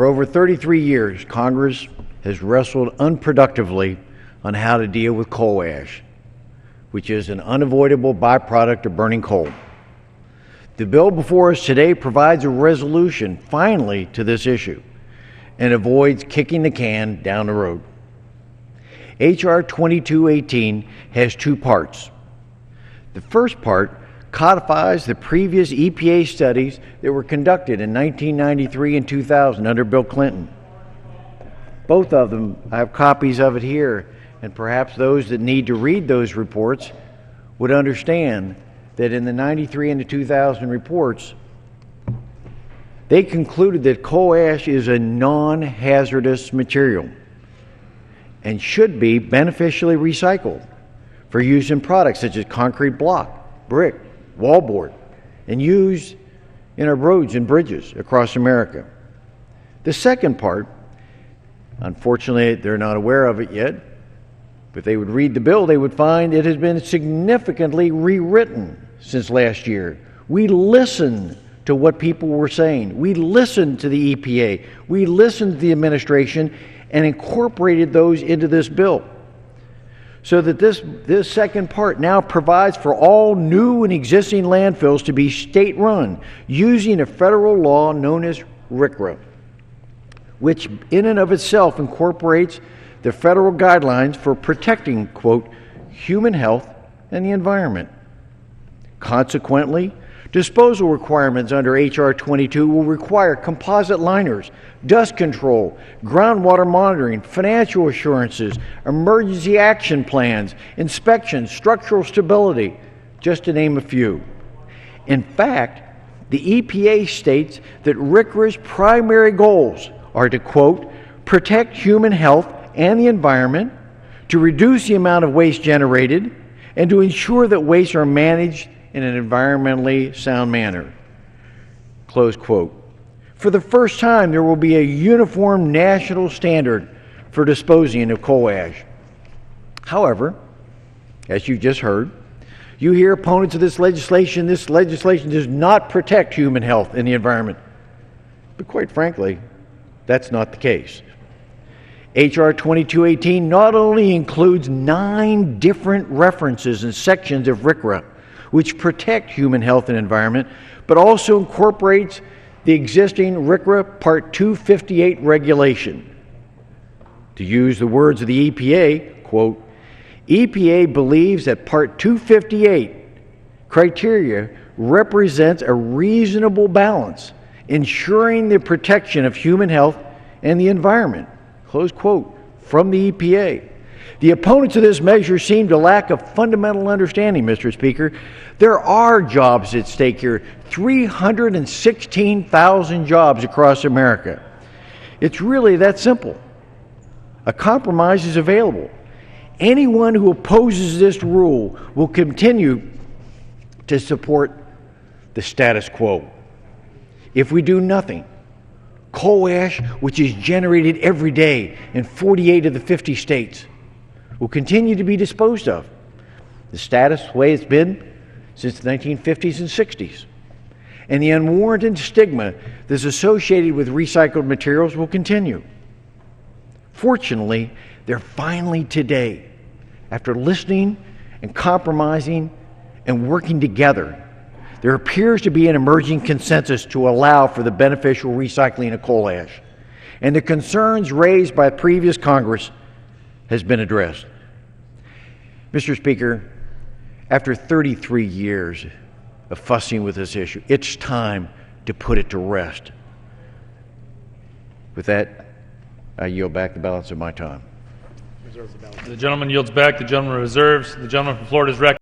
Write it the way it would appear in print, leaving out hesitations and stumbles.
For over 33 years, Congress has wrestled unproductively on how to deal with coal ash, which is an unavoidable byproduct of burning coal. The bill before us today provides a resolution, finally, to this issue and avoids kicking the can down the road. H.R. 2218 has two parts. The first part codifies the previous EPA studies that were conducted in 1993 and 2000 under Bill Clinton. Both of them, I have copies of it here, and perhaps those that need to read those reports would understand that in the 93 and the 2000 reports, they concluded that coal ash is a non-hazardous material and should be beneficially recycled for use in products such as concrete block, brick, wallboard, and used in our roads and bridges across America. The second part, unfortunately, they're not aware of it yet, but if they would read the bill, they would find it has been significantly rewritten since last year. We listened to what people were saying. We listened to the EPA. We listened to the administration and incorporated those into this bill, so that this second part now provides for all new and existing landfills to be state-run using a federal law known as RCRA, which in and of itself incorporates the federal guidelines for protecting, quote, human health and the environment. Consequently, disposal requirements under H.R. 22 will require composite liners, dust control, groundwater monitoring, financial assurances, emergency action plans, inspections, structural stability, just to name a few. In fact, the EPA states that RCRA's primary goals are to, quote, protect human health and the environment, to reduce the amount of waste generated, and to ensure that wastes are managed in an environmentally sound manner, close quote. For the first time, there will be a uniform national standard for disposing of coal ash. However, as you just heard, you hear opponents of this legislation does not protect human health and the environment. But quite frankly, that's not the case. H.R. 2218 not only includes 9 different references and sections of RCRA, which protect human health and environment, but also incorporates the existing RCRA Part 258 regulation. To use the words of the EPA, quote, EPA believes that Part 258 criteria represents a reasonable balance, ensuring the protection of human health and the environment, close quote, from the EPA. The opponents of this measure seem to lack a fundamental understanding, Mr. Speaker. There are jobs at stake here, 316,000 jobs across America. It's really that simple. A compromise is available. Anyone who opposes this rule will continue to support the status quo. If we do nothing, coal ash, which is generated every day in 48 of the 50 states, will continue to be disposed of. The status way it's been since the 1950s and 60s. And the unwarranted stigma that's associated with recycled materials will continue. Fortunately, they're finally today, after listening and compromising and working together, there appears to be an emerging consensus to allow for the beneficial recycling of coal ash. And the concerns raised by previous Congress has been addressed. Mr. Speaker, after 33 years of fussing with this issue, it's time to put it to rest. With that, I yield back the balance of my time. The gentleman yields back. The gentleman reserves. The gentleman from Florida is recognized.